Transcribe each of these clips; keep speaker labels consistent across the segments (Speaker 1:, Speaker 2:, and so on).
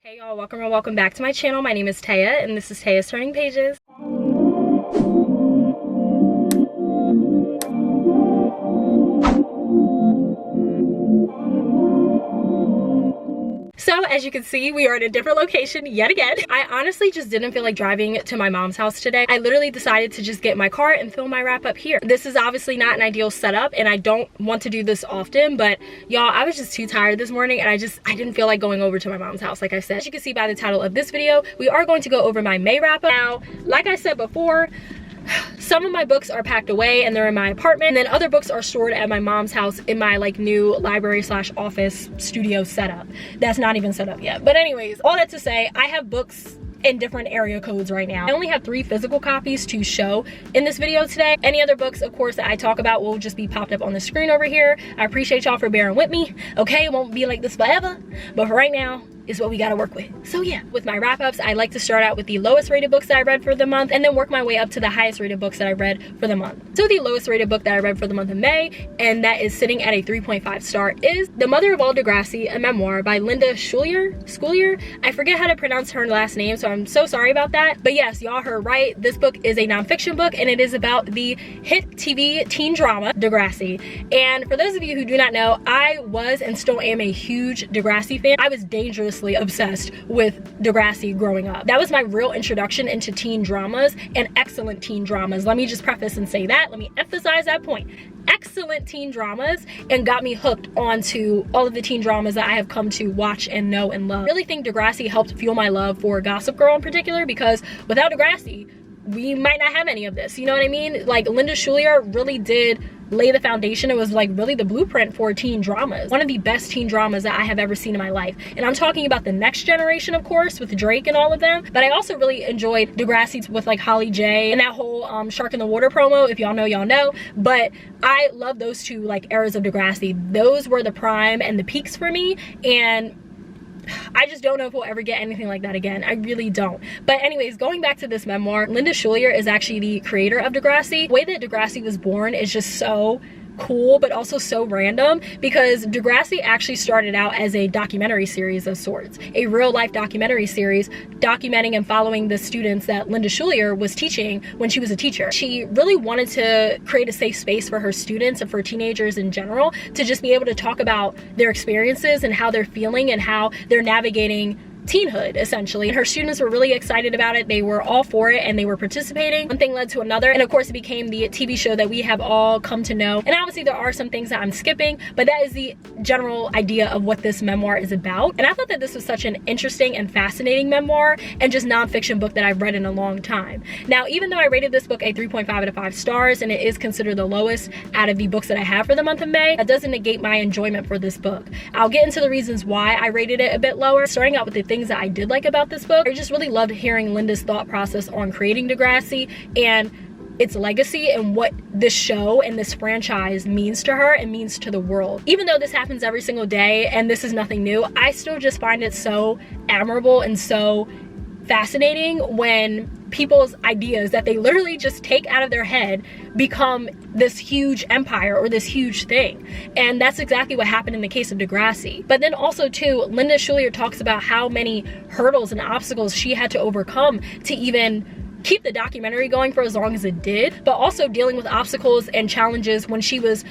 Speaker 1: Hey y'all, welcome back to my channel. My name is Taya and this is Taya's Turning Pages. So as you can see, we are in a different location yet again. I honestly just didn't feel like driving to my mom's house today. I literally decided to just get in my car and film my wrap up here. This is obviously not an ideal setup and I don't want to do this often, but y'all, I was just too tired this morning and I didn't feel like going over to my mom's house, like I said. As you can see by the title of this video, we are going to go over my May wrap up. Now, like I said before, some of my books are packed away and they're in my apartment, and then other books are stored at my mom's house in my like new library slash office studio setup that's not even set up yet. But anyways, all that to say, I have books in different area codes right now. I only have 3 physical copies to show in this video today. Any other books, of course, that I talk about will just be popped up on the screen over here. I appreciate y'all for bearing with me. Okay, it won't be like this forever, but for right now, is what we gotta work with. So yeah, with my wrap-ups, I like to start out with the lowest rated books that I read for the month and then work my way up to the highest rated books that I read for the month. So the lowest rated book that I read for the month of May, and that is sitting at a 3.5 star, is The Mother of All Degrassi, a memoir by Linda Schuyler. I forget how to pronounce her last name, so I'm so sorry about that. But yes, y'all heard right. This book is a nonfiction book and it is about the hit TV teen drama Degrassi. And for those of you who do not know, I was and still am a huge Degrassi fan. I was dangerously obsessed with Degrassi growing up. That was my real introduction into teen dramas, and excellent teen dramas. Let me just preface and say that. Let me emphasize that point. Excellent teen dramas, and got me hooked onto all of the teen dramas that I have come to watch and know and love. I really think Degrassi helped fuel my love for Gossip Girl in particular, because without Degrassi, we might not have any of this, you know what I mean? Like, Linda Schuyler really did lay the foundation. It was like really the blueprint for teen dramas. One of the best teen dramas that I have ever seen in my life. And I'm talking about the next generation, of course, with Drake and all of them. But I also really enjoyed Degrassi with like Holly J and that whole Shark in the Water promo. If y'all know, y'all know. But I love those two like eras of Degrassi. Those were the prime and the peaks for me. And I just don't know if we'll ever get anything like that again. I really don't. But anyways, going back to this memoir, Linda Schuyler is actually the creator of Degrassi. The way that Degrassi was born is just so cool, but also so random, because Degrassi actually started out as a documentary series of sorts, a real life documentary series documenting and following the students that Linda Schuyler was teaching when she was a teacher. She really wanted to create a safe space for her students and for teenagers in general to just be able to talk about their experiences and how they're feeling and how they're navigating teenhood, essentially. And her students were really excited about it. They were all for it and they were participating. One thing led to another, and of course it became the TV show that we have all come to know. And obviously there are some things that I'm skipping, but that is the general idea of what this memoir is about. And I thought that this was such an interesting and fascinating memoir and just nonfiction book that I've read in a long time. Now, even though I rated this book a 3.5 out of 5 stars and it is considered the lowest out of the books that I have for the month of May, that doesn't negate my enjoyment for this book. I'll get into the reasons why I rated it a bit lower. Starting out with the things that I did like about this book, I just really loved hearing Linda's thought process on creating Degrassi and its legacy and what this show and this franchise means to her and means to the world. Even though this happens every single day and this is nothing new, I still just find it so admirable and so fascinating when people's ideas that they literally just take out of their head become this huge empire or this huge thing. And that's exactly what happened in the case of Degrassi. But then also too, Linda Schuyler talks about how many hurdles and obstacles she had to overcome to even keep the documentary going for as long as it did, but also dealing with obstacles and challenges when she was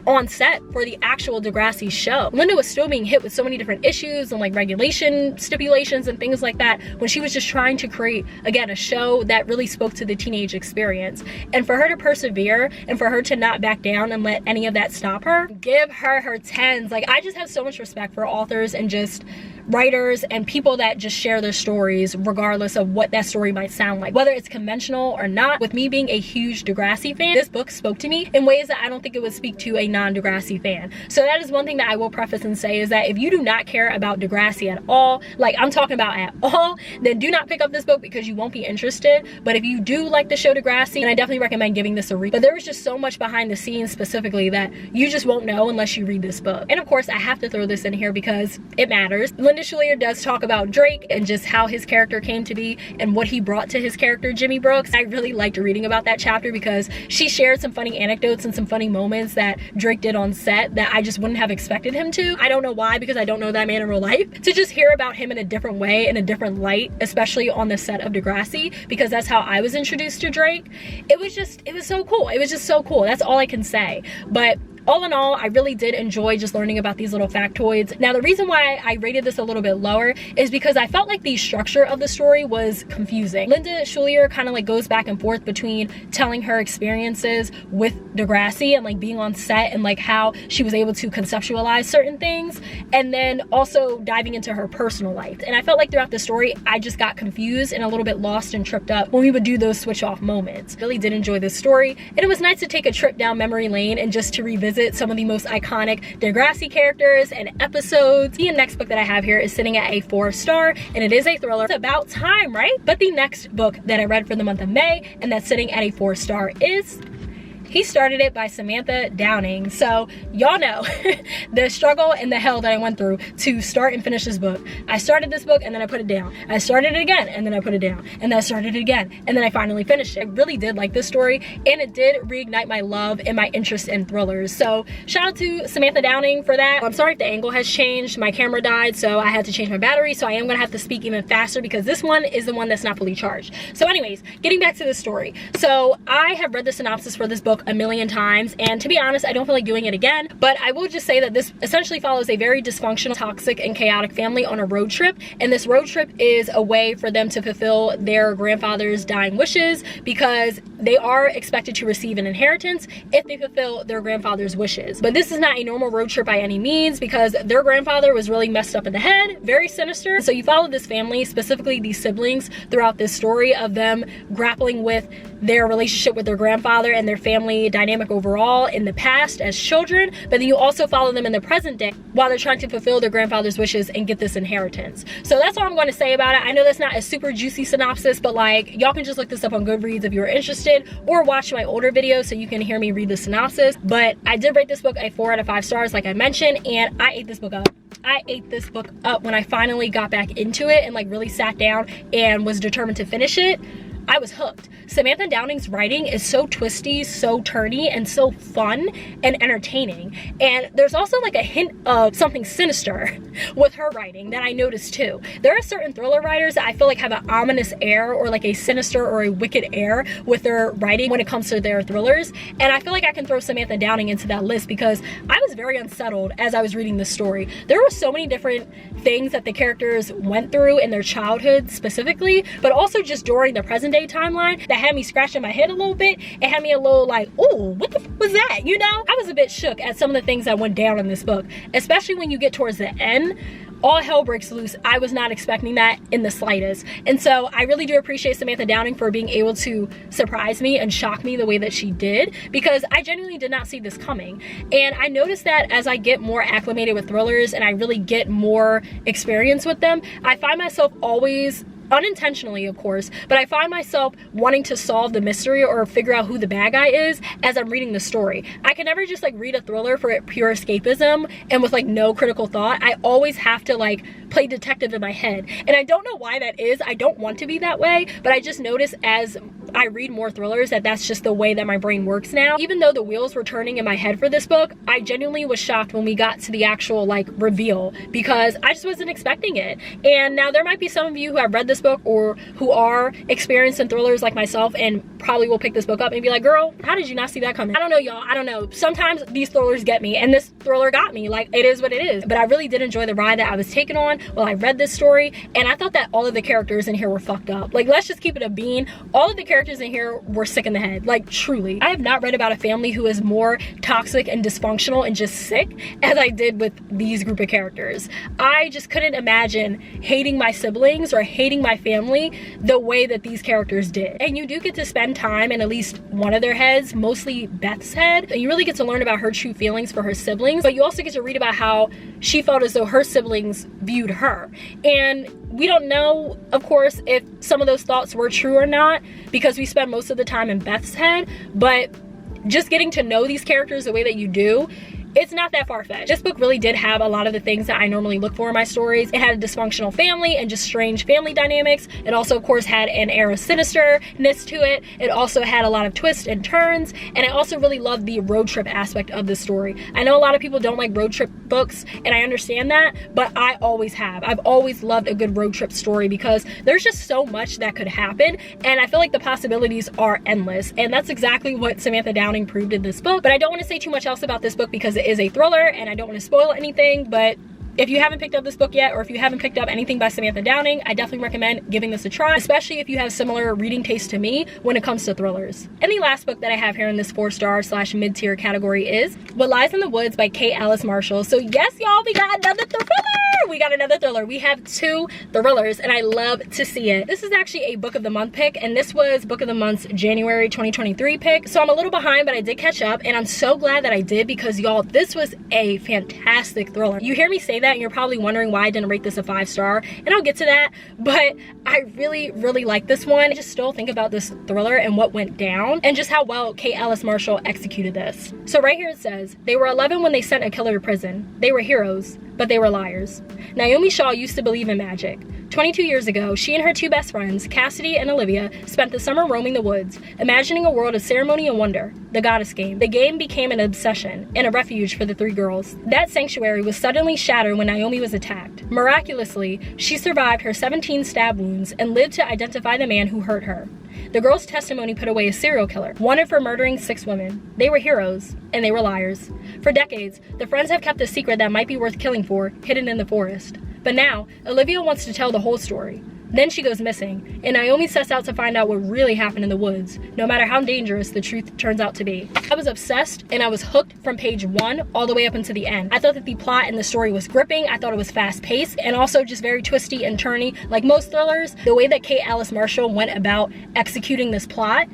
Speaker 1: on set for the actual Degrassi show. Linda was still being hit with so many different issues and like regulation stipulations and things like that when she was just trying to create, again, a show that really spoke to the teenage experience. And for her to persevere and for her to not back down and let any of that stop her, give her her 10s. Like, I just have so much respect for authors and just writers and people that just share their stories regardless of what that story might sound like, whether it's conventional or not. With me being a huge Degrassi fan, this book spoke to me in ways that I don't think it would speak to a non-Degrassi fan. So that is one thing that I will preface and say, is that if you do not care about Degrassi at all, like I'm talking about at all, then do not pick up this book because you won't be interested. But if you do like the show Degrassi, then I definitely recommend giving this a read. But there is just so much behind the scenes specifically that you just won't know unless you read this book. And of course, I have to throw this in here because it matters. Linda Linda Schulier does talk about Drake and just how his character came to be and what he brought to his character Jimmy Brooks. I really liked reading about that chapter because she shared some funny anecdotes and some funny moments that Drake did on set that I just wouldn't have expected him to. I don't know why, because I don't know that man in real life. To just hear about him in a different way, in a different light, especially on the set of Degrassi, because that's how I was introduced to Drake. It was so cool. It was just so cool. That's all I can say. But all in all, I really did enjoy just learning about these little factoids. Now, the reason why I rated this a little bit lower is because I felt like the structure of the story was confusing. Linda Schulier kind of like goes back and forth between telling her experiences with Degrassi and like being on set and like how she was able to conceptualize certain things, and then also diving into her personal life. And I felt like throughout the story, I just got confused and a little bit lost and tripped up when we would do those switch off moments. Really did enjoy this story, and it was nice to take a trip down memory lane and just to revisit some of the most iconic Degrassi characters and episodes. The next book that I have here is sitting at a 4-star, and it is a thriller. It's about time, right? But the next book that I read for the month of May and that's sitting at a 4-star is He Started It by Samantha Downing. So y'all know the struggle and the hell that I went through to start and finish this book. I started this book and then I put it down. I started it again and then I put it down. And then I started it again and then I finally finished it. I really did like this story, and it did reignite my love and my interest in thrillers. So shout out to Samantha Downing for that. I'm sorry if the angle has changed. My camera died, so I had to change my battery. So I am gonna have to speak even faster because this one is the one that's not fully charged. So anyways, getting back to the story. So I have read the synopsis for this book a million times, and to be honest, I don't feel like doing it again, but I will just say that this essentially follows a very dysfunctional, toxic, and chaotic family on a road trip, and this road trip is a way for them to fulfill their grandfather's dying wishes because they are expected to receive an inheritance if they fulfill their grandfather's wishes. But this is not a normal road trip by any means because their grandfather was really messed up in the head, very sinister. So you follow this family, specifically these siblings, throughout this story of them grappling with their relationship with their grandfather and their family dynamic overall in the past as children, but then you also follow them in the present day while they're trying to fulfill their grandfather's wishes and get this inheritance. So that's all I'm going to say about it. I know that's not a super juicy synopsis, but like, y'all can just look this up on Goodreads if you're interested, or watch my older videos so you can hear me read the synopsis. But I did rate this book a 4 out of 5 stars, like I mentioned, and I ate this book up. I ate this book up when I finally got back into it and like really sat down and was determined to finish it. I was hooked. Samantha Downing's writing is so twisty, so turny, and so fun and entertaining. And there's also like a hint of something sinister with her writing that I noticed too. There are certain thriller writers that I feel like have an ominous air or like a sinister or a wicked air with their writing when it comes to their thrillers. And I feel like I can throw Samantha Downing into that list because I was very unsettled as I was reading this story. There were so many different things that the characters went through in their childhood specifically, but also just during the present day timeline that had me scratching my head a little bit. It had me a little like, oh, what the f was that? You know, I was a bit shook at some of the things that went down in this book, especially when you get towards the end. All hell breaks loose. I was not expecting that in the slightest. And so I really do appreciate Samantha Downing for being able to surprise me and shock me the way that she did, because I genuinely did not see this coming. And I noticed that as I get more acclimated with thrillers and I really get more experience with them, I find myself always, unintentionally of course, but I find myself wanting to solve the mystery or figure out who the bad guy is as I'm reading the story. I can never just like read a thriller for pure escapism and with like no critical thought. I always have to like play detective in my head, and I don't know why that is. I don't want to be that way, but I just notice as I read more thrillers that that's just the way that my brain works now. Even though the wheels were turning in my head for this book, I genuinely was shocked when we got to the actual like reveal because I just wasn't expecting it. And now there might be some of you who have read this book or who are experienced in thrillers like myself and probably will pick this book up and be like, girl, how did you not see that coming? I don't know, y'all. I don't know. Sometimes these thrillers get me, and this thriller got me. Like, it is what it is. But I really did enjoy the ride that I was taken on while I read this story, and I thought that all of the characters in here were fucked up. Like, let's just keep it a bean. All of the characters in here were sick in the head. Like, truly. I have not read about a family who is more toxic and dysfunctional and just sick as I did with these group of characters. I just couldn't imagine hating my siblings or hating my family the way that these characters did. And you do get to spend time in at least one of their heads, mostly Beth's head, and you really get to learn about her true feelings for her siblings, but you also get to read about how she felt as though her siblings viewed her. And we don't know, of course, if some of those thoughts were true or not, because we spend most of the time in Beth's head, but just getting to know these characters the way that you do, It's not that far-fetched. This book really did have a lot of the things that I normally look for in my stories. It had a dysfunctional family and just strange family dynamics. It also, of course, had an air of sinisterness to it. It also had a lot of twists and turns, and I also really loved the road trip aspect of the story. I know a lot of people don't like road trip books, and I understand that, but I always have. I've always loved a good road trip story because there's just so much that could happen, and I feel like the possibilities are endless, and that's exactly what Samantha Downing proved in this book. But I don't want to say too much else about this book because it is a thriller, and I don't want to spoil anything. But if you haven't picked up this book yet, or if you haven't picked up anything by Samantha Downing, I definitely recommend giving this a try, especially if you have similar reading taste to me when it comes to thrillers. And the last book that I have here in this 4-star / mid-tier category is What Lies in the Woods by Kate Alice Marshall. So yes, y'all, we got another thriller! We got another thriller. We have 2 thrillers, and I love to see it. This is actually a book of the month pick, and this was book of the month's January 2023 pick. So I'm a little behind, but I did catch up, and I'm so glad that I did because, y'all, this was a fantastic thriller. You hear me say that, and you're probably wondering why I didn't rate this a 5-star, and I'll get to that, but I really, really like this one. I just still think about this thriller and what went down, and just how well Kate Alice Marshall executed this. So right here it says, they were 11 when they sent a killer to prison. They were heroes, but they were liars. Naomi Shaw used to believe in magic. 22 years ago, she and her 2 best friends, Cassidy and Olivia, spent the summer roaming the woods, imagining a world of ceremony and wonder, the goddess game. The game became an obsession and a refuge for the 3 girls. That sanctuary was suddenly shattered when Naomi was attacked. Miraculously, she survived her 17 stab wounds and lived to identify the man who hurt her. The girls' testimony put away a serial killer, wanted for murdering 6 women. They were heroes, and they were liars. For decades, the friends have kept a secret that might be worth killing for, hidden in the forest. But now, Olivia wants to tell the whole story. Then she goes missing, and Naomi sets out to find out what really happened in the woods, no matter how dangerous the truth turns out to be. I was obsessed, and I was hooked from page 1 all the way up until the end. I thought that the plot and the story was gripping. I thought it was fast-paced, and also just very twisty and turny. Like most thrillers, the way that Kate Alice Marshall went about executing this plot,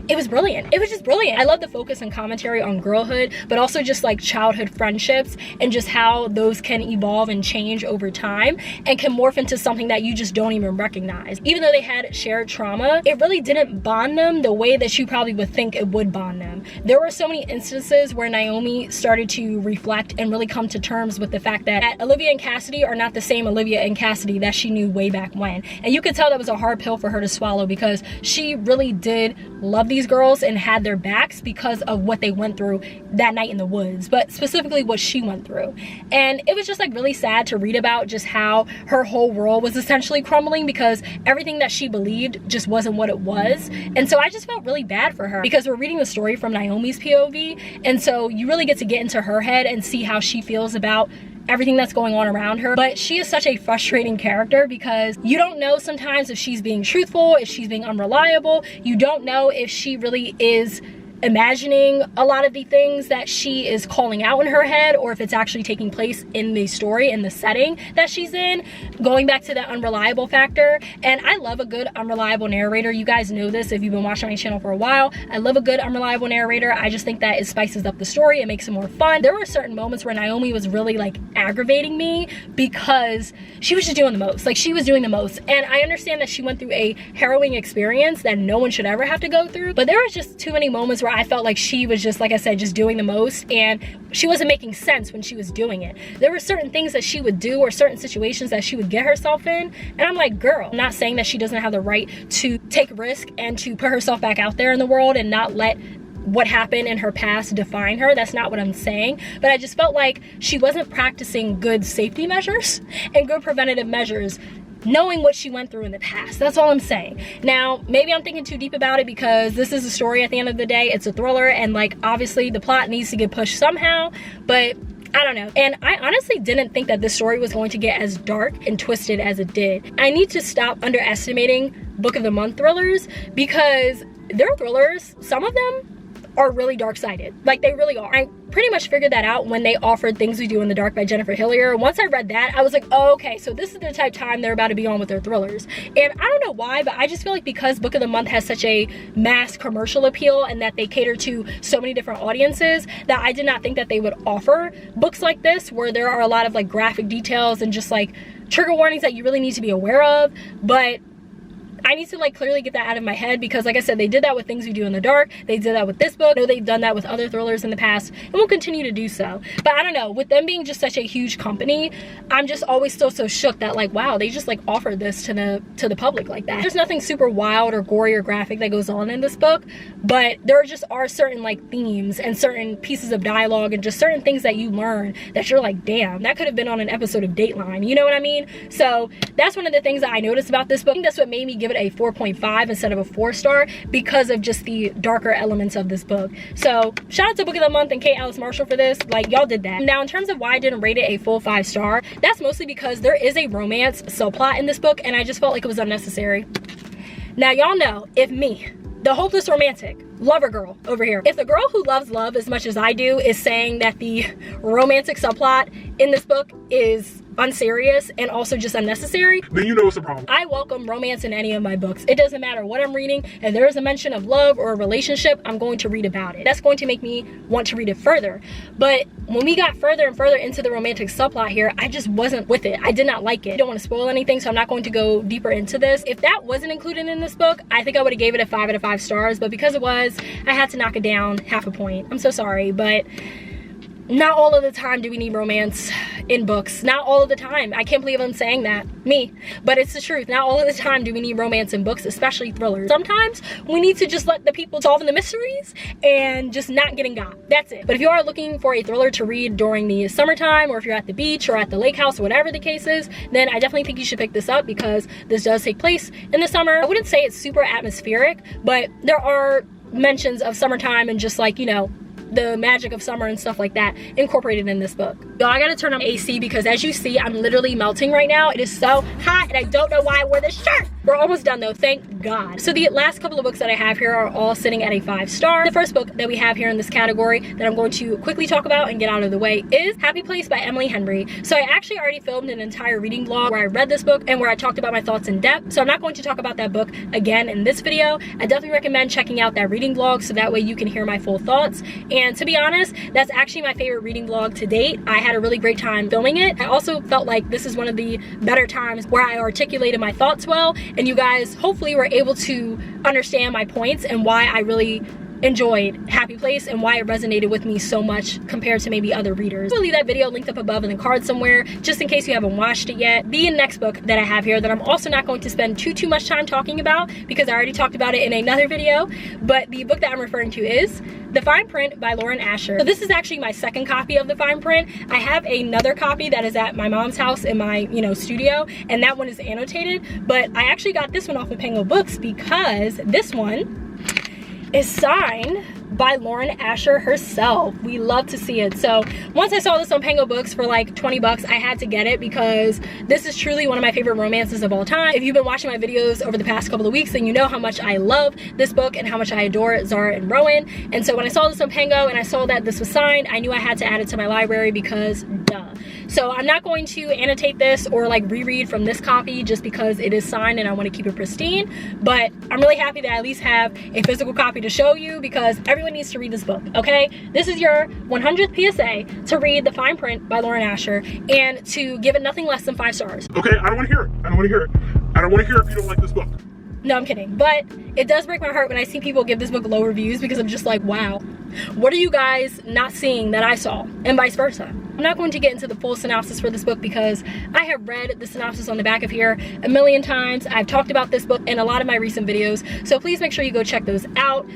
Speaker 1: it was brilliant. It was just brilliant. I love the focus and commentary on girlhood, but also just like childhood friendships and just how those can evolve and change over time and can morph into something that you just don't even recognize. Even though they had shared trauma, it really didn't bond them the way that you probably would think it would bond them. There were so many instances where Naomi started to reflect and really come to terms with the fact that Olivia and Cassidy are not the same Olivia and Cassidy that she knew way back when. And you could tell that was a hard pill for her to swallow because she really did love these girls and had their backs because of what they went through that night in the woods, but specifically what she went through. And it was just like really sad to read about just how her whole world was essentially crumbling because everything that she believed just wasn't what it was. And so I just felt really bad for her because we're reading the story from Naomi's POV, and so you really get to get into her head and see how she feels about everything that's going on around her. But she is such a frustrating character because you don't know sometimes if she's being truthful, if she's being unreliable. You don't know if she really is imagining a lot of the things that she is calling out in her head or if it's actually taking place in the story, in the setting that she's in, going back to the unreliable factor. And I love a good unreliable narrator. You guys know this if you've been watching my channel for a while. I love a good unreliable narrator. I just think that it spices up the story. It makes it more fun. There were certain moments where Naomi was really like aggravating me because she was just doing the most. Like she was doing the most. And I understand that she went through a harrowing experience that no one should ever have to go through, but there was just too many moments where I felt like she was just, like I said, just doing the most, and she wasn't making sense when she was doing it. There were certain things that she would do or certain situations that she would get herself in, and I'm like, girl, I'm not saying that she doesn't have the right to take risk and to put herself back out there in the world and not let what happened in her past define her. That's not what I'm saying, but I just felt like she wasn't practicing good safety measures and good preventative measures, knowing what she went through in the past. That's all I'm saying. Now, maybe I'm thinking too deep about it because this is a story at the end of the day. It's a thriller, and like obviously the plot needs to get pushed somehow, but I don't know. And I honestly didn't think that this story was going to get as dark and twisted as it did. I need to stop underestimating Book of the Month thrillers because their thrillers, some of them are really dark-sided. Like they really are. I pretty much figured that out when they offered Things We Do in the Dark by Jennifer Hillier. Once I read that, I was like, oh, okay, so this is the type of time they're about to be on with their thrillers. And I don't know why, but I just feel like because Book of the Month has such a mass commercial appeal and that they cater to so many different audiences, that I did not think that they would offer books like this where there are a lot of like graphic details and just like trigger warnings that you really need to be aware of. But I need to like clearly get that out of my head, because like I said, they did that with Things We Do in the Dark, they did that with this book, I know they've done that with other thrillers in the past, and will continue to do so. But I don't know, with them being just such a huge company, I'm just always still so shook that like, wow, they just like offered this to the public like that. There's nothing super wild or gory or graphic that goes on in this book, but there just are certain like themes and certain pieces of dialogue and just certain things that you learn that you're like, damn, that could have been on an episode of Dateline, you know what I mean? So that's one of the things that I noticed about this book. I think that's what made me give it a 4.5 instead of a 4-star, because of just the darker elements of this book. So shout out to Book of the Month and Kate Alice Marshall for this. Like, y'all did that. Now, in terms of why I didn't rate it a full 5-star, that's mostly because there is a romance subplot in this book, and I just felt like it was unnecessary. Now, y'all know, if me, the hopeless romantic, lover girl over here, if the girl who loves love as much as I do is saying that the romantic subplot in this book is unserious and also just unnecessary,
Speaker 2: then you know it's a problem.
Speaker 1: I welcome romance in any of my books. It doesn't matter what I'm reading. If there is a mention of love or a relationship, I'm going to read about it. That's going to make me want to read it further. But when we got further and further into the romantic subplot here, I just wasn't with it. I did not like it. I don't want to spoil anything, so I'm not going to go deeper into this. If that wasn't included in this book, I think I would have gave it a 5 out of 5 stars, but because it was, I had to knock it down half a point. I'm so sorry, but not all of the time do we need romance in books. Not all of the time. I can't believe I'm saying that. Me. But it's the truth. Not all of the time do we need romance in books, especially thrillers. Sometimes we need to just let the people solving the mysteries and just not getting got. That's it. But if you are looking for a thriller to read during the summertime, or if you're at the beach or at the lake house or whatever the case is, then I definitely think you should pick this up, because this does take place in the summer. I wouldn't say it's super atmospheric, but there are mentions of summertime and just like, you know, the magic of summer and stuff like that incorporated in this book. Y'all, I gotta turn on AC because as you see, I'm literally melting right now. It is so hot and I don't know why I wore this shirt. We're almost done though, thank God. So the last couple of books that I have here are all sitting at a 5-star. The first book that we have here in this category that I'm going to quickly talk about and get out of the way is Happy Place by Emily Henry. So I actually already filmed an entire reading vlog where I read this book and where I talked about my thoughts in depth. So I'm not going to talk about that book again in this video. I definitely recommend checking out that reading vlog so that way you can hear my full thoughts. And to be honest, that's actually my favorite reading vlog to date. I had a really great time filming it. I also felt like this is one of the better times where I articulated my thoughts well, and you guys hopefully were able to understand my points and why I really enjoyed Happy Place and why it resonated with me so much compared to maybe other readers. I'll leave that video linked up above in the card somewhere just in case you haven't watched it yet. The next book that I have here that I'm also not going to spend too much time talking about because I already talked about it in another video, but the book that I'm referring to is The Fine Print by Lauren Asher. So this is actually my second copy of The Fine Print. I have another copy that is at my mom's house in my, studio, and that one is annotated, but I actually got this one off of Penguin Books because this one is signed by Lauren Asher herself. We love to see it. So once I saw this on Penguin Books for like 20 bucks, I had to get it because this is truly one of my favorite romances of all time. If you've been watching my videos over the past couple of weeks, then you know how much I love this book and how much I adore Zara and Rowan. And so when I saw this on Penguin and I saw that this was signed, I knew I had to add it to my library because duh. So I'm not going to annotate this or like reread from this copy just because it is signed and I want to keep it pristine, but I'm really happy that I at least have a physical copy to show you because everyone needs to read this book, okay? This is your 100th PSA to read The Fine Print by Lauren Asher and to give it nothing less than 5 stars.
Speaker 2: Okay, I don't want to hear it. I don't want to hear it. I don't want to hear it if you don't like this book.
Speaker 1: No, I'm kidding. But it does break my heart when I see people give this book low reviews because I'm just like, wow, what are you guys not seeing that I saw? And vice versa. I'm not going to get into the full synopsis for this book because I have read the synopsis on the back of here a million times. I've talked about this book in a lot of my recent videos, so please make sure you go check those out.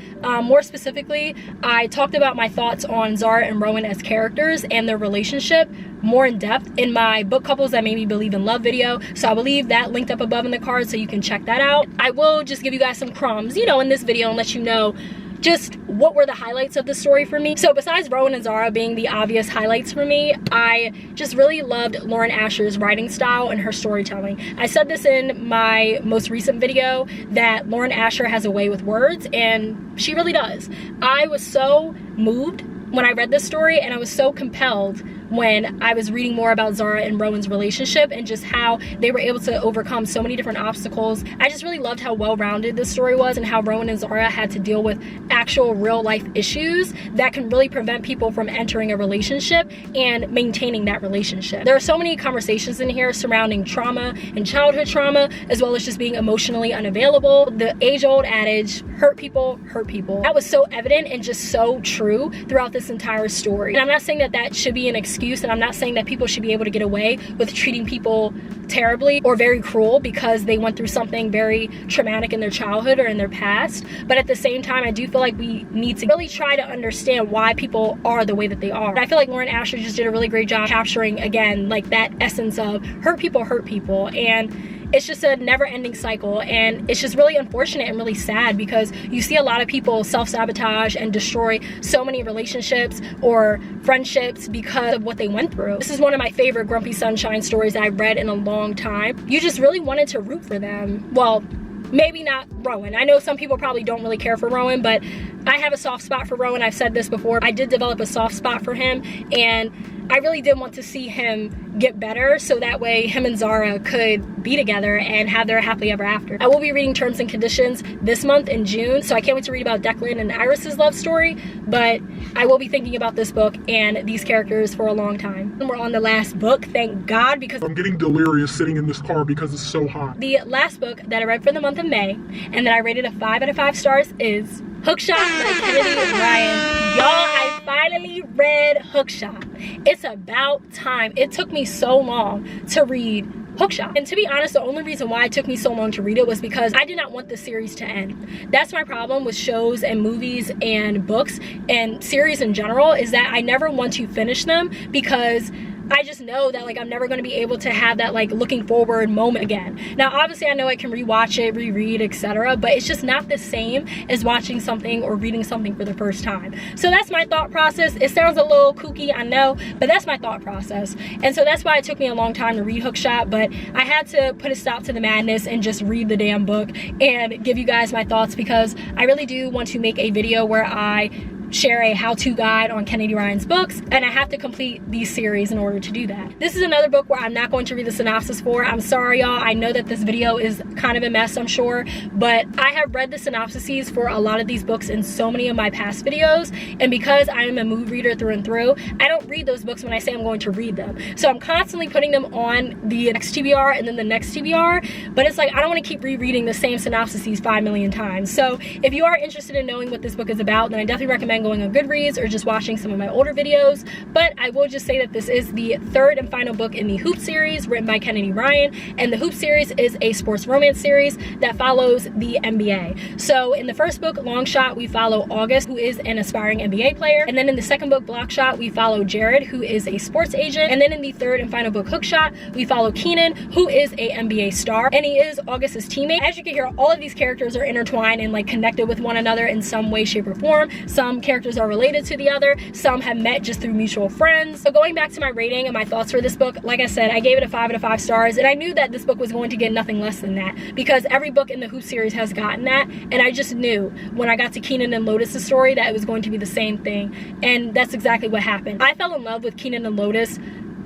Speaker 1: More specifically, I talked about my thoughts on Zara and Rowan as characters and their relationship more in depth in my Book Couples That Made Me Believe in Love video, so I will leave that linked up above in the card so you can check that out. I will just give you guys some crumbs, in this video and let you know just what were the highlights of the story for me. So besides Rowan and Zara being the obvious highlights for me, I just really loved Lauren Asher's writing style and her storytelling. I said this in my most recent video that Lauren Asher has a way with words, and she really does. I was so moved when I read this story and I was so compelled when I was reading more about Zara and Rowan's relationship and just how they were able to overcome so many different obstacles. I just really loved how well-rounded this story was and how Rowan and Zara had to deal with actual real-life issues that can really prevent people from entering a relationship and maintaining that relationship. There are so many conversations in here surrounding trauma and childhood trauma, as well as just being emotionally unavailable. The age-old adage, hurt people hurt people. That was so evident and just so true throughout this entire story. And I'm not saying that that should be an excuse, and I'm not saying that people should be able to get away with treating people terribly or very cruel because they went through something very traumatic in their childhood or in their past. But at the same time, I do feel like we need to really try to understand why people are the way that they are. I feel like Lauren Asher just did a really great job capturing, again, like that essence of hurt people, and it's just a never-ending cycle, and it's just really unfortunate and really sad because you see a lot of people self-sabotage and destroy so many relationships or friendships because of what they went through. This is one of my favorite Grumpy Sunshine stories that I've read in a long time. You just really wanted to root for them. Well, maybe not Rowan. I know some people probably don't really care for Rowan, but I have a soft spot for Rowan. I've said this before. I did develop a soft spot for him, and I really did want to see him get better so that way him and Zara could be together and have their happily ever after. I will be reading Terms and Conditions this month in June, so I can't wait to read about Declan and Iris's love story, but I will be thinking about this book and these characters for a long time. And we're on the last book, thank God, because
Speaker 2: I'm getting delirious sitting in this car because it's so hot.
Speaker 1: the last book that I read for the month of May and that I rated a 5 out of 5 stars is Hookshot by Kennedy Ryan. Y'all, I finally read Hookshot. It's about time. It took me so long to read Hookshot. And to be honest, the only reason why it took me so long to read it was because I did not want the series to end. That's my problem with shows and movies and books and series in general, is that I never want to finish them because I just know that like I'm never going to be able to have that like looking forward moment again. Now obviously I know I can rewatch it, reread, etc., but it's just not the same as watching something or reading something for the first time. So that's my thought process. It sounds a little kooky, I know, but that's my thought process. And so that's why it took me a long time to read Hookshot, but I had to put a stop to the madness and just read the damn book and give you guys my thoughts, because I really do want to make a video where I share a how-to guide on Kennedy Ryan's books, and I have to complete these series in order to do that. This is another book where I'm not going to read the synopsis for. I'm sorry y'all, I know that this video is kind of a mess, I'm sure, but I have read the synopsises for a lot of these books in so many of my past videos, and because I am a mood reader through and through, I don't read those books when I say I'm going to read them. So I'm constantly putting them on the next TBR and then the next TBR, but it's like I don't want to keep rereading the same synopsises 5 million times. So if you are interested in knowing what this book is about, then I definitely recommend going on Goodreads or just watching some of my older videos. But I will just say that this is the third and final book in the Hoop series written by Kennedy Ryan, and the Hoop series is a sports romance series that follows the NBA. So in the first book, Long Shot, we follow August, who is an aspiring NBA player, and then in the second book, Block Shot, we follow Jared, who is a sports agent, and then in the third and final book, Hookshot, we follow Keenan, who is a NBA star, and he is August's teammate. As you can hear, all of these characters are intertwined and like connected with one another in some way, shape, or form. Some characters are related to the other, some have met just through mutual friends. So going back to my rating and my thoughts for this book, like I said, I gave it a 5 out of 5 stars, and I knew that this book was going to get nothing less than that because every book in the Hoop series has gotten that, and I just knew when I got to Keenan and Lotus's story that it was going to be the same thing, and that's exactly what happened. I fell in love with Keenan and Lotus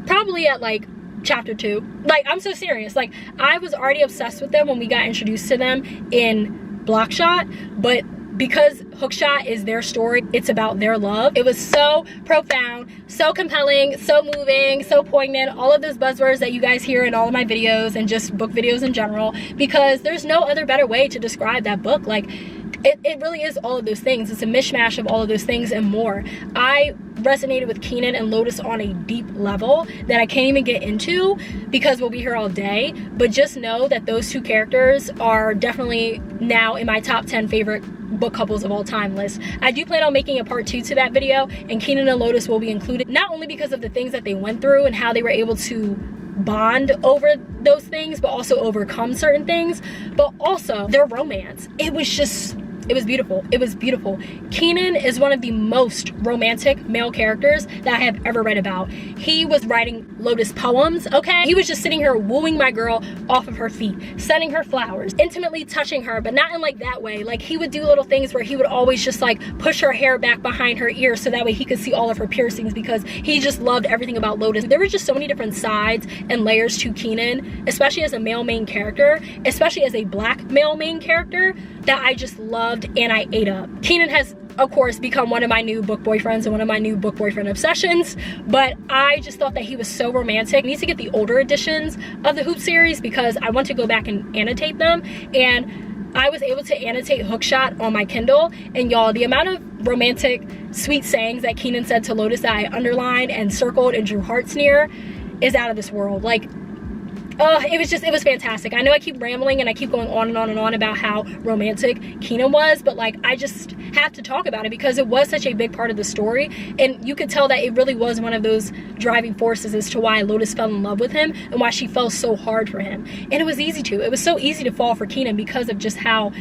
Speaker 1: probably at like chapter 2. Like, I'm so serious. Like, I was already obsessed with them when we got introduced to them in Block Shot, but because Hookshot is their story, it's about their love. It was so profound, so compelling, so moving, so poignant, all of those buzzwords that you guys hear in all of my videos and just book videos in general, because there's no other better way to describe that book. Like, it really is all of those things. It's a mishmash of all of those things and more. I resonated with Keenan and Lotus on a deep level that I can't even get into because we'll be here all day, but just know that those two characters are definitely now in my top 10 favorite book couples of all time list. I do plan on making a part 2 to that video, and Keenan and Lotus will be included, not only because of the things that they went through and how they were able to bond over those things, but also overcome certain things, but also their romance. It was just It was beautiful. It was beautiful. Kenan is one of the most romantic male characters that I have ever read about. He was writing Lotus poems, okay? He was just sitting here wooing my girl off of her feet, sending her flowers, intimately touching her, but not in like that way. Like he would do little things where he would always just like push her hair back behind her ear so that way he could see all of her piercings, because he just loved everything about Lotus. There were just so many different sides and layers to Kenan, especially as a male main character, especially as a black male main character, that I just loved and I ate up. Kenan has, of course, become one of my new book boyfriends and one of my new book boyfriend obsessions, but I just thought that he was so romantic. I need to get the older editions of the Hoop series because I want to go back and annotate them, and I was able to annotate Hookshot on my Kindle, and y'all, the amount of romantic sweet sayings that Kenan said to Lotus that I underlined and circled and drew hearts near is out of this world. Like, it was fantastic. I know I keep rambling and I keep going on and on and on about how romantic Kenan was, but like I just have to talk about it because it was such a big part of the story, and you could tell that it really was one of those driving forces as to why Lotus fell in love with him and why she fell so hard for him. And it was easy to. It was so easy to fall for Kenan because of just how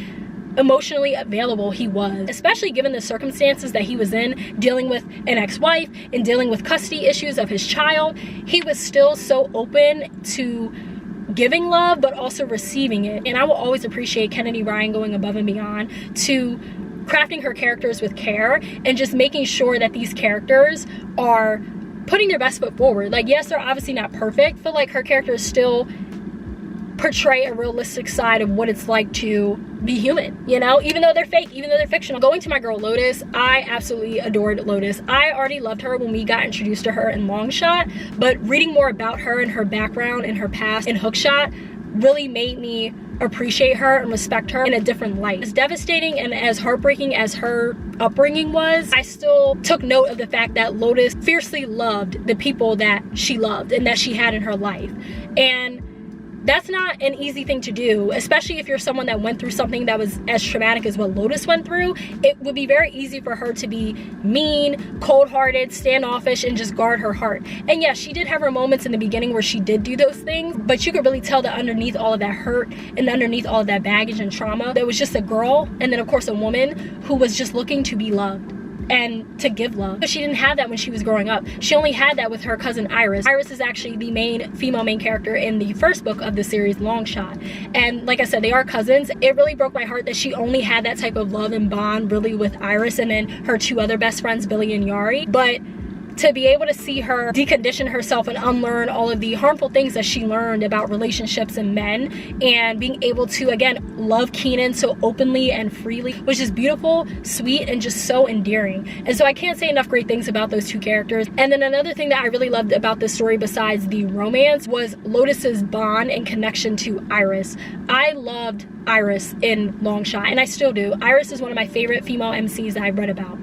Speaker 1: emotionally available he was, especially given the circumstances that he was in, dealing with an ex-wife and dealing with custody issues of his child. He was still so open to giving love but also receiving it, and I will always appreciate Kennedy Ryan going above and beyond to crafting her characters with care and just making sure that these characters are putting their best foot forward. Like, yes, they're obviously not perfect, but like her characters still portray a realistic side of what it's like to be human, you know, even though they're fake, even though they're fictional. Going to my girl Lotus, I absolutely adored Lotus. I already loved her when we got introduced to her in Longshot, but reading more about her and her background and her past in Hookshot really made me appreciate her and respect her in a different light. As devastating and as heartbreaking as her upbringing was, I still took note of the fact that Lotus fiercely loved the people that she loved and that she had in her life. And that's not an easy thing to do, especially if you're someone that went through something that was as traumatic as what Lotus went through. It would be very easy for her to be mean, cold-hearted, standoffish, and just guard her heart. And yes, she did have her moments in the beginning where she did do those things, but you could really tell that underneath all of that hurt and underneath all of that baggage and trauma, there was just a girl, and then of course a woman who was just looking to be loved and to give love. But she didn't have that when she was growing up. She only had that with her cousin Iris. Iris is actually the female main character in the first book of the series, Longshot. And like I said, they are cousins. It really broke my heart that she only had that type of love and bond really with Iris and then her two other best friends, Billy and Yari. But to be able to see her decondition herself and unlearn all of the harmful things that she learned about relationships and men, and being able to again love Kenan so openly and freely was just beautiful, sweet, and just so endearing. And so I can't say enough great things about those two characters. And then another thing that I really loved about this story besides the romance was Lotus's bond and connection to Iris. I loved Iris in Longshot, and I still do. Iris is one of my favorite female MCs that I've read about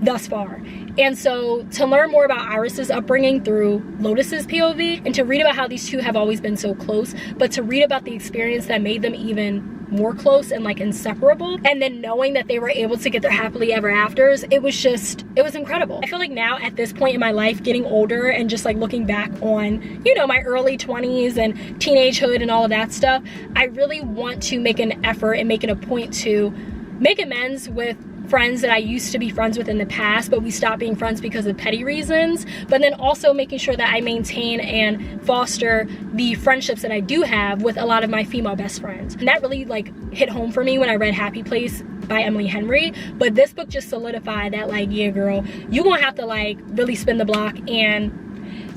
Speaker 1: thus far. And so to learn more about Iris's upbringing through Lotus's POV, and to read about how these two have always been so close, but to read about the experience that made them even more close and like inseparable, and then knowing that they were able to get their happily ever afters, it was incredible. I feel like now at this point in my life, getting older and just like looking back on, you know, my early 20s and teenagehood and all of that stuff, I really want to make an effort and make it a point to make amends with friends that I used to be friends with in the past, but we stopped being friends because of petty reasons. But then also making sure that I maintain and foster the friendships that I do have with a lot of my female best friends. And that really like hit home for me when I read Happy Place by Emily Henry. But this book just solidified that, like, yeah girl, you gonna have to like really spin the block and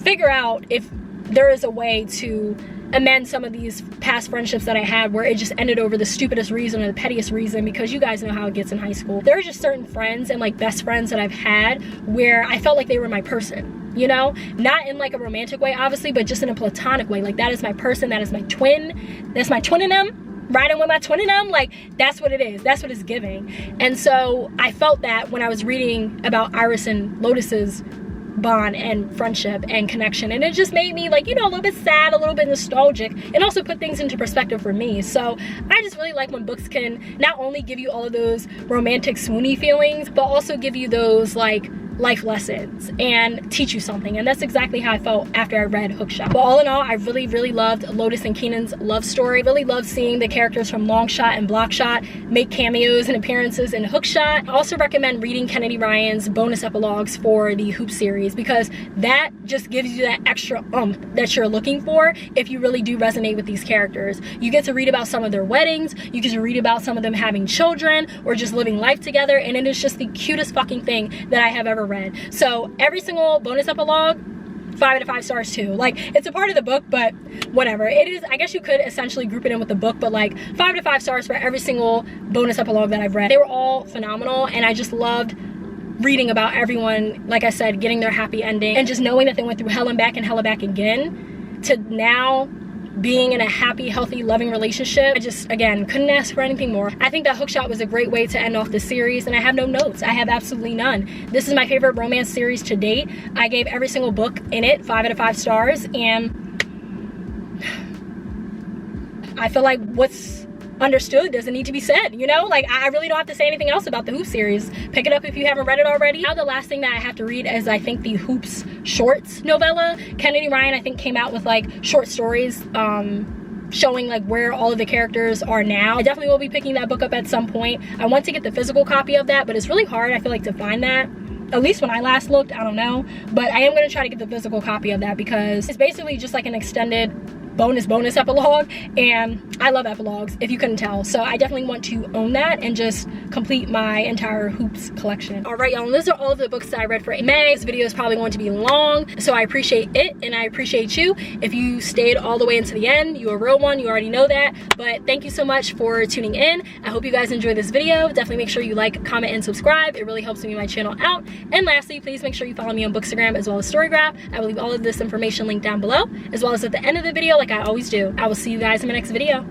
Speaker 1: figure out if there is a way to amend some of these past friendships that I had where it just ended over the stupidest reason or the pettiest reason, because you guys know how it gets in high school. There are just certain friends and like best friends that I've had where I felt like they were my person, you know? Not in like a romantic way, obviously, but just in a platonic way. Like, that is my person, that is my twin, that's my twin in them, riding with my twin in them. Like, that's what it is, that's what it's giving. And so I felt that when I was reading about Iris and Lotus's bond and friendship and connection, and it just made me like, you know, a little bit sad, a little bit nostalgic, and also put things into perspective for me. So I just really like when books can not only give you all of those romantic swoony feelings, but also give you those like life lessons and teach you something. And that's exactly how I felt after I read Hookshot. But all in all, I really, really loved Lotus and Keenan's love story. Really loved seeing the characters from Longshot and Blockshot make cameos and appearances in Hookshot. I also recommend reading Kennedy Ryan's bonus epilogues for the Hoop series, because that just gives you that extra that you're looking for if you really do resonate with these characters. You get to read about some of their weddings, you get to read about some of them having children or just living life together, and it is just the cutest fucking thing that I have ever read. So every single bonus epilogue, 5 out of 5 stars too. Like, it's a part of the book, but whatever. It is, I guess you could essentially group it in with the book, but like 5 out of 5 stars for every single bonus epilogue that I've read. They were all phenomenal, and I just loved reading about everyone, like I said, getting their happy ending, and just knowing that they went through hell and back again to now being in a happy, healthy, loving relationship. I just, again, couldn't ask for anything more. I think that Hookshot was a great way to end off the series, and I have no notes. I have absolutely none. This is my favorite romance series to date. I gave every single book in it 5 out of 5 stars, and I feel like what's understood doesn't need to be said, you know? Like, I really don't have to say anything else about the Hoop series. Pick it up if you haven't read it already. Now the last thing that I have to read is, I think, the Hoops shorts novella. Kennedy Ryan, I think, came out with like short stories showing like where all of the characters are now. I definitely will be picking that book up at some point. I want to get the physical copy of that, but it's really hard, I feel like, to find that. At least when I last looked, I don't know. But I am going to try to get the physical copy of that, because it's basically just like an extended bonus epilogue, and I love epilogues, if you couldn't tell. So I definitely want to own that and just complete my entire Hoops collection. All right, y'all, and those are all of the books that I read for May. This video is probably going to be long, so I appreciate it, and I appreciate you. If you stayed all the way into the end, you're a real one, you already know that. But thank you so much for tuning in. I hope you guys enjoyed this video. Definitely make sure you like, comment, and subscribe. It really helps me my channel out. And lastly, please make sure you follow me on Bookstagram as well as Storygraph. I will leave all of this information linked down below, as well as at the end of the video, like I always do. I will see you guys in my next video.